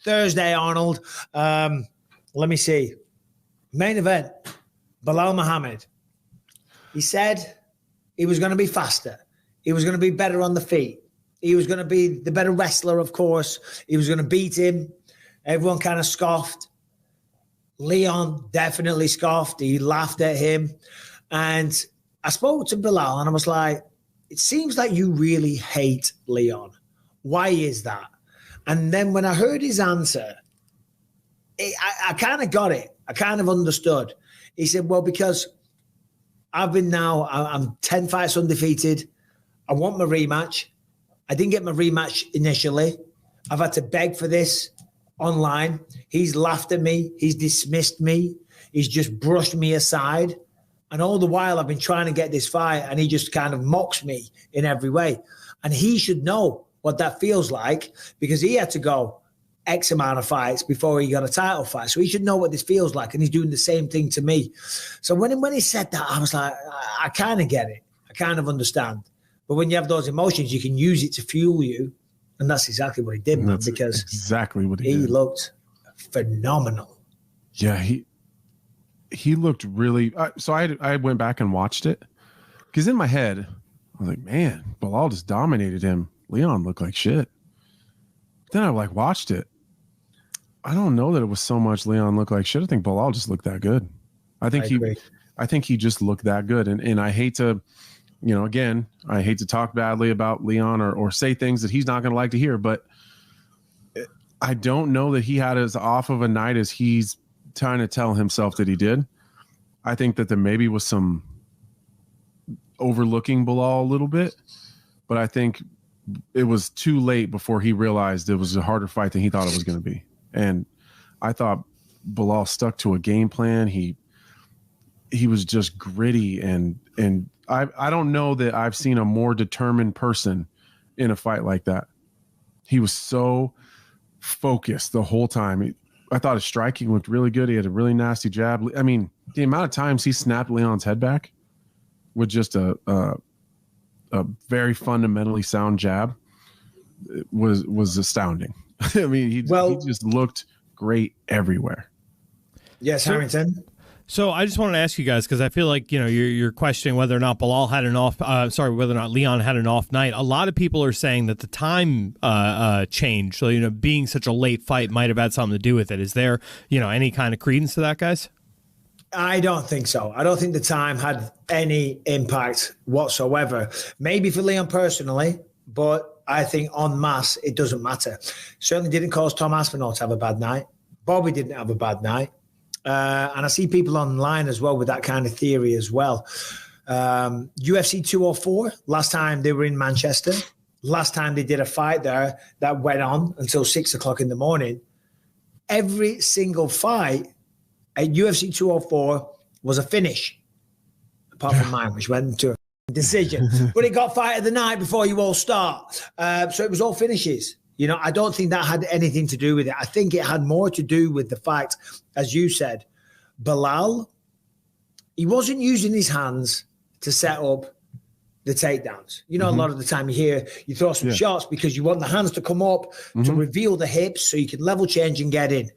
Thursday, Arnold. Let me see. Main event, Belal Muhammad. He said he was going to be faster. He was going to be better on the feet. He was going to be the better wrestler, of course. He was going to beat him. Everyone kind of scoffed. Leon definitely scoffed. He laughed at him. And I spoke to Belal and I was like, it seems like you really hate Leon. Why is that? And then when I heard his answer, I kind of got it. I kind of understood. He said, well, because I'm 10 fights undefeated. I want my rematch. I didn't get my rematch initially. I've had to beg for this online. He's laughed at me. He's dismissed me. He's just brushed me aside. And all the while I've been trying to get this fight and he just kind of mocks me in every way. And he should know what that feels like because he had to go X amount of fights before he got a title fight. So he should know what this feels like. And he's doing the same thing to me. So when he said that, I was like, I kind of get it. I kind of understand. But when you have those emotions, you can use it to fuel you. And that's exactly what he did, man, because exactly what he did. Looked phenomenal. Yeah, he looked really so I went back and watched it because in my head I was like, man, Belal just dominated him. Leon looked like shit. Then I watched it. I don't know that it was so much Leon looked like shit. I think Belal just looked that good. I think he just looked that good. And I hate to, again, I hate to talk badly about Leon or say things that he's not going to like to hear, but I don't know that he had as off of a night as he's trying to tell himself that he did. I think that there maybe was some overlooking Belal a little bit, but I think it was too late before he realized it was a harder fight than he thought it was going to be. And I thought Belal stuck to a game plan. He was just gritty and I don't know that I've seen a more determined person in a fight like that. He was so focused the whole time. I thought his striking looked really good. He had a really nasty jab. I mean, the amount of times he snapped Leon's head back with just a very fundamentally sound jab was astounding. I mean, he just looked great everywhere. Yes, Harrington. So I just wanted to ask you guys, because I feel like, you're questioning whether or not Belal had whether or not Leon had an off night. A lot of people are saying that the time change, so, being such a late fight might have had something to do with it. Is there, any kind of credence to that, guys? I don't think so. I don't think the time had any impact whatsoever. Maybe for Leon personally, but I think en masse, it doesn't matter. Certainly didn't cause Tom Aspinall to have a bad night. Bobby didn't have a bad night. And I see people online as well with that kind of theory as well. UFC 204, last time they were in Manchester, last time they did a fight there that went on until 6 o'clock in the morning. Every single fight at UFC 204 was a finish, apart from mine, which went into a decision. But it got fight of the night before you all start. So it was all finishes. I don't think that had anything to do with it. I think it had more to do with the fact, as you said, Belal, he wasn't using his hands to set up the takedowns. A lot of the time you throw some shots because you want the hands to come up to reveal the hips so you can level change and get in.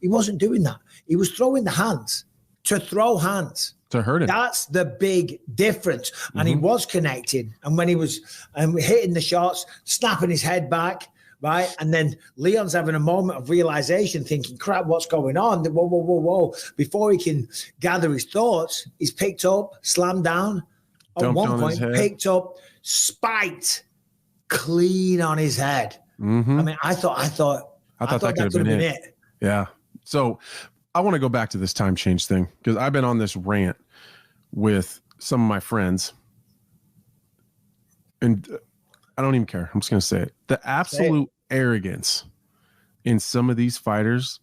He wasn't doing that. He was throwing the hands to throw hands. To hurt him. That's the big difference. And he was connecting. And when he was hitting the shots, snapping his head back, right? And then Leon's having a moment of realization, thinking, crap, what's going on? Whoa. Before he can gather his thoughts, he's picked up, slammed down. At one point, picked up, spiked clean on his head. I mean, I thought that could have been it. Yeah. So I want to go back to this time change thing because I've been on this rant with some of my friends. And I don't even care. I'm just going to say it. The absolute arrogance in some of these fighters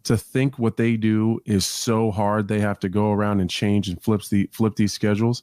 to think what they do is so hard they have to go around and change and flip these schedules.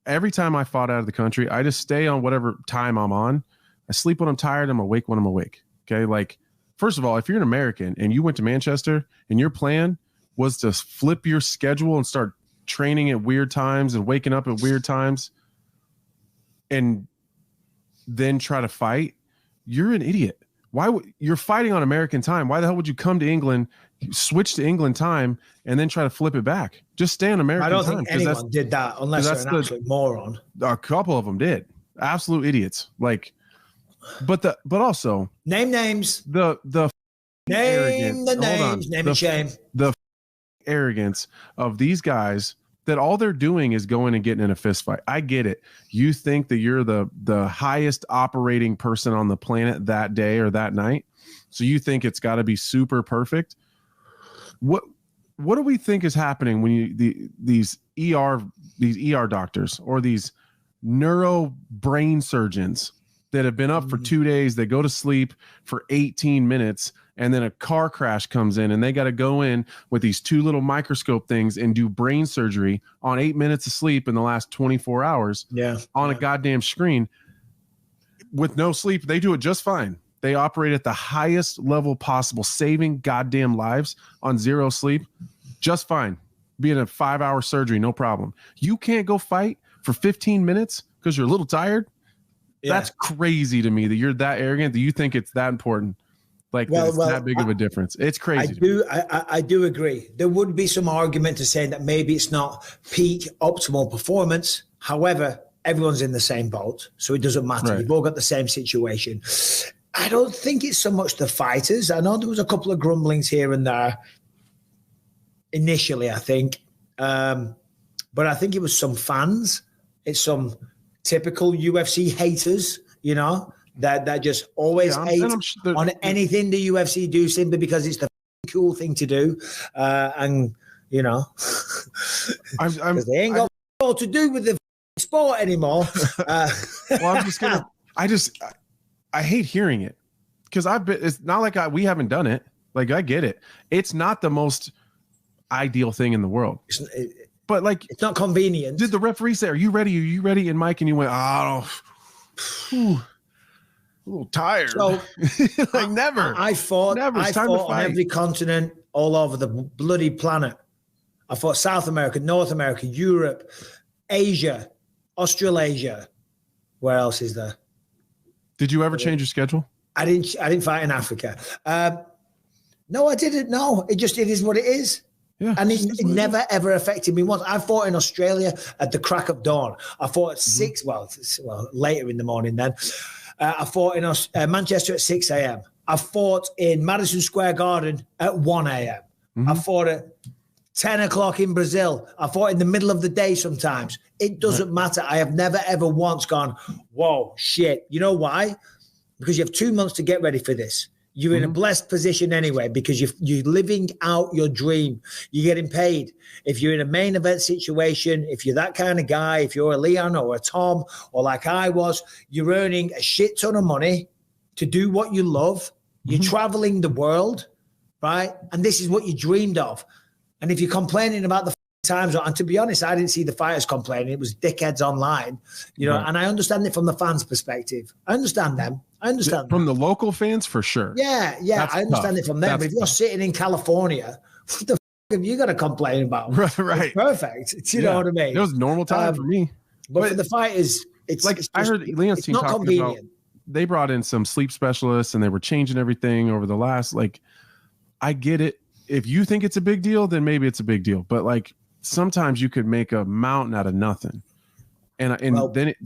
Every time I fought out of the country, I just stay on whatever time I'm on. I sleep when I'm tired. I'm awake when I'm awake. Okay. Like, first of all, if you're an American and you went to Manchester and your plan was to flip your schedule and start training at weird times and waking up at weird times and then try to fight, you're an idiot. you're fighting on American time? Why the hell would you come to England, switch to England time, and then try to flip it back? Just stay on American time. I don't think anyone did that unless they're an absolute moron. A couple of them did. Absolute idiots. Like, but also name names. The name the names. Name and shame. The arrogance of these guys that all they're doing is going and getting in a fist fight. I get it. You think that you're the highest operating person on the planet that day or that night, so you think it's got to be super perfect. What do we think is happening when these ER doctors or these neuro brain surgeons that have been up for 2 days, they go to sleep for 18 minutes, and then a car crash comes in and they got to go in with these 2 little microscope things and do brain surgery on 8 minutes of sleep in the last 24 hours on a goddamn screen with no sleep. They do it just fine. They operate at the highest level possible, saving goddamn lives on 0 sleep just fine. Being a 5-hour surgery, no problem. You can't go fight for 15 minutes because you're a little tired. That's crazy to me that you're that arrogant that you think it's that important. Like, it's that big of a difference. It's crazy. I do agree. There would be some argument to saying that maybe it's not peak optimal performance. However, everyone's in the same boat, so it doesn't matter. Right. You've all got the same situation. I don't think it's so much the fighters. I know there was a couple of grumblings here and there initially, I think. But I think it was some fans. It's some typical UFC haters, you know, that just always hate on anything the UFC do simply because it's the cool thing to do. And, you know, because they ain't got all to do with the sport anymore. Well, I hate hearing it because it's not like we haven't done it. Like, I get it. It's not the most ideal thing in the world. But like, it's not convenient. Did the referee say, "Are you ready? Are you ready?" And Mike, and you went, "Oh, a little tired." So, like, never. I fought on every continent, all over the bloody planet. I fought South America, North America, Europe, Asia, Australasia. Where else is there? Did you ever change your schedule? I didn't fight in Africa. No, I didn't. No, it is what it is. Yeah, and it never, ever affected me once. I fought in Australia at the crack of dawn. I fought at 6, well, later in the morning then. I fought in Manchester at 6 a.m. I fought in Madison Square Garden at 1 a.m. I fought at 10 o'clock in Brazil. I fought in the middle of the day sometimes. It doesn't matter. I have never, ever once gone, whoa, shit. You know why? Because you have 2 months to get ready for this. You're in a blessed position anyway because you're living out your dream. You're getting paid. If you're in a main event situation, if you're that kind of guy, if you're a Leon or a Tom or like I was, you're earning a shit ton of money to do what you love. You're traveling the world, right? And this is what you dreamed of. And if you're complaining about the times, and to be honest, I didn't see the fighters complaining. It was dickheads online, you know, and I understand it from the fans' perspective. I understand them. From the local fans, for sure. Yeah, I understand it from them. But if you're sitting in California, what the have you got to complain about? Right. It's perfect. Do you know what I mean? It was normal time for me. But for the fighters, it's like, it's just, I heard Leon's team talking convenient. about they brought in some sleep specialists and they were changing everything over the last, like, I get it. If you think it's a big deal, then maybe it's a big deal. But like, sometimes you could make a mountain out of nothing.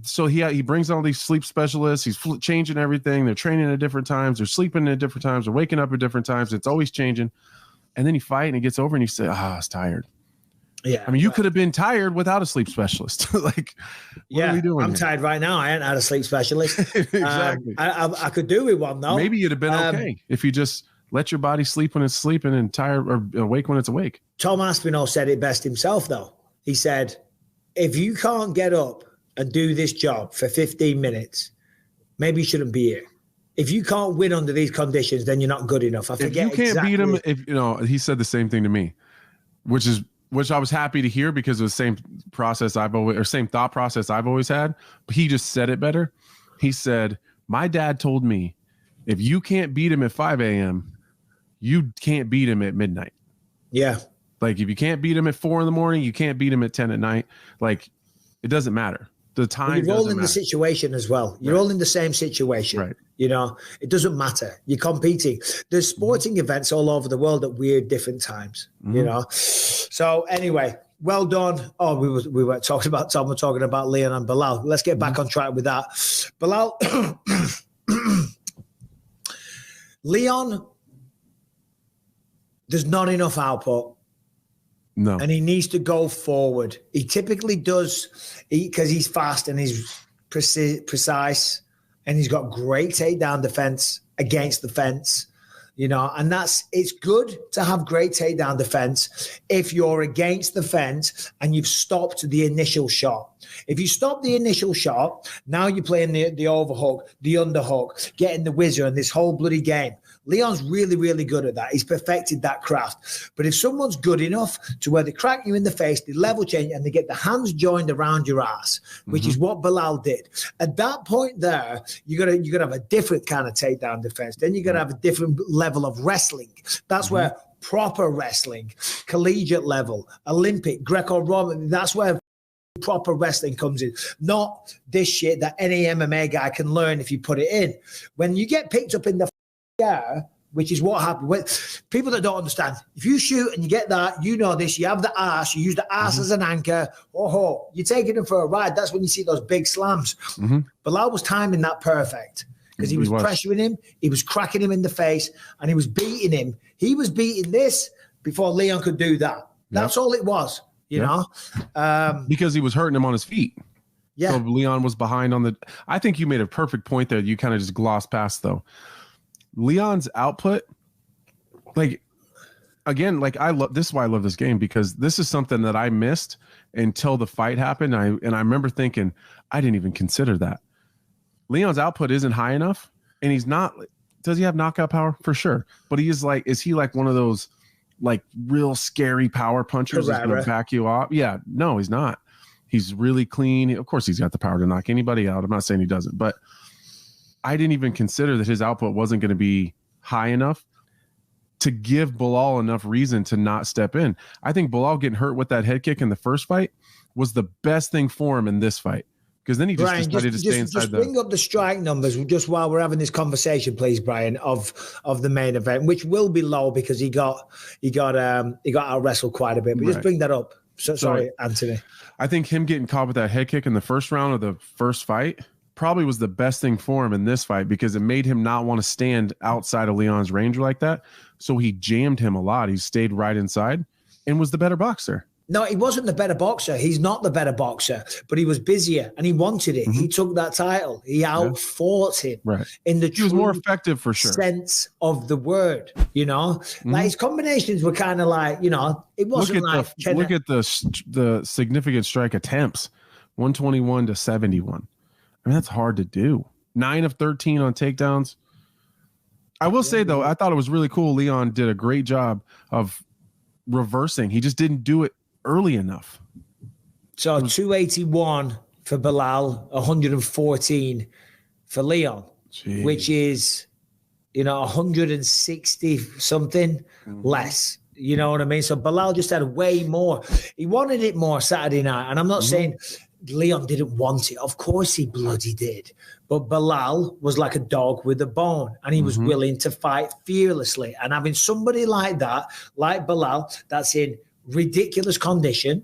So he brings all these sleep specialists. He's changing everything. They're training at different times. They're sleeping at different times. They're waking up at different times. It's always changing. And then you fight and it gets over and you say, I was tired. Yeah. I mean, you could have been tired without a sleep specialist. Like, what are we doing? I'm tired right now. I ain't had a sleep specialist. Exactly. I could do with one though. Maybe you'd have been okay if you just let your body sleep when it's sleeping and tired or awake when it's awake. Tom Aspinall said it best himself though. He said, if you can't get up and do this job for 15 minutes, maybe you shouldn't be here. If you can't win under these conditions, then you're not good enough. I forget. If you can't beat him, he said the same thing to me, which I was happy to hear because it was the same process same thought process I've always had. But he just said it better. He said, my dad told me, if you can't beat him at 5 a.m., you can't beat him at midnight. Yeah. Like, if you can't beat him at 4 a.m, you can't beat him at 10 at night. Like, it doesn't matter. The time you're all doesn't in the matter. situation as well. You're all in the same situation. Right. You know, it doesn't matter. You're competing. There's sporting events all over the world at weird different times. You know. So anyway, well done. Oh, we were talking about Tom. We're talking about Leon and Belal. Let's get back on track with that. Belal, Leon, there's not enough output. No. And he needs to go forward. He typically does, because he's fast and he's precise, and he's got great takedown defense against the fence, you know, and it's good to have great takedown defense if you're against the fence and you've stopped the initial shot. If you stop the initial shot, now you're playing the overhook, the underhook, getting the whizzer, and this whole bloody game. Leon's really, really good at that. He's perfected that craft. But if someone's good enough to where they crack you in the face, they level change, and they get the hands joined around your ass, which is what Belal did. At that point there, you're gonna have a different kind of takedown defense. Then you're gonna have a different level of wrestling. That's where proper wrestling, collegiate level, Olympic, Greco-Roman, that's where proper wrestling comes in, not this shit that any MMA guy can learn if you put it in. When you get picked up in the air, which is what happened with people that don't understand. If you shoot and you get that, you know this, you have the ass, you use the ass as an anchor, you're taking him for a ride. That's when you see those big slams. Belal was timing that perfect because he was pressuring him, he was cracking him in the face, and he was beating him. He was beating this before Leon could do that. That's all it was, you know? Because he was hurting him on his feet. Yeah. So Leon was behind on the – I think you made a perfect point there. You kind of just glossed past, though. Leon's output, like, again, like this is why I love this game, because this is something that I missed until the fight happened. I remember thinking, I didn't even consider that. Leon's output isn't high enough, and he's not. Does he have knockout power? For sure. But is he like one of those like real scary power punchers that's going to back you off? Yeah, no, he's not. He's really clean. Of course, he's got the power to knock anybody out. I'm not saying he doesn't, but I didn't even consider that his output wasn't going to be high enough to give Belal enough reason to not step in. I think Belal getting hurt with that head kick in the first fight was the best thing for him in this fight, because then he just decided to stay inside. Just bring up the strike numbers just while we're having this conversation, please, Brian, of the main event, which will be low because he got out wrestled quite a bit. But just bring that up. Sorry, Anthony. I think him getting caught with that head kick in the first round of the first fight probably was the best thing for him in this fight, because it made him not want to stand outside of Leon's range like that. So he jammed him a lot. He stayed right inside and was the better boxer. No, he wasn't the better boxer. He's not the better boxer, but he was busier and he wanted it. He took that title. He outfought him in the he was more effective for sure sense of the word, you know. Like his combinations were kind of like, you know, it wasn't look at the significant strike attempts, 121 to 71. I mean, that's hard to do. 9 of 13 on takedowns. I will say, though, I thought it was really cool. Leon did a great job of reversing. He just didn't do it early enough. So 281 for Belal, 114 for Leon, which is, you know, 160 something less. You know what I mean? So Belal just had way more. He wanted it more Saturday night. And I'm not saying Leon didn't want it. Of course he bloody did. But Belal was like a dog with a bone, and he was willing to fight fearlessly. And having somebody like that, like Belal, that's in ridiculous condition.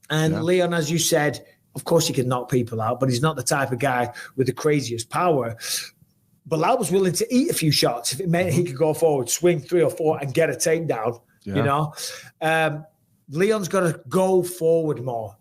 And Leon, as you said, of course he can knock people out, but he's not the type of guy with the craziest power. Belal was willing to eat a few shots if it meant he could go forward, swing 3 or 4 and get a takedown, you know. Leon's got to go forward more.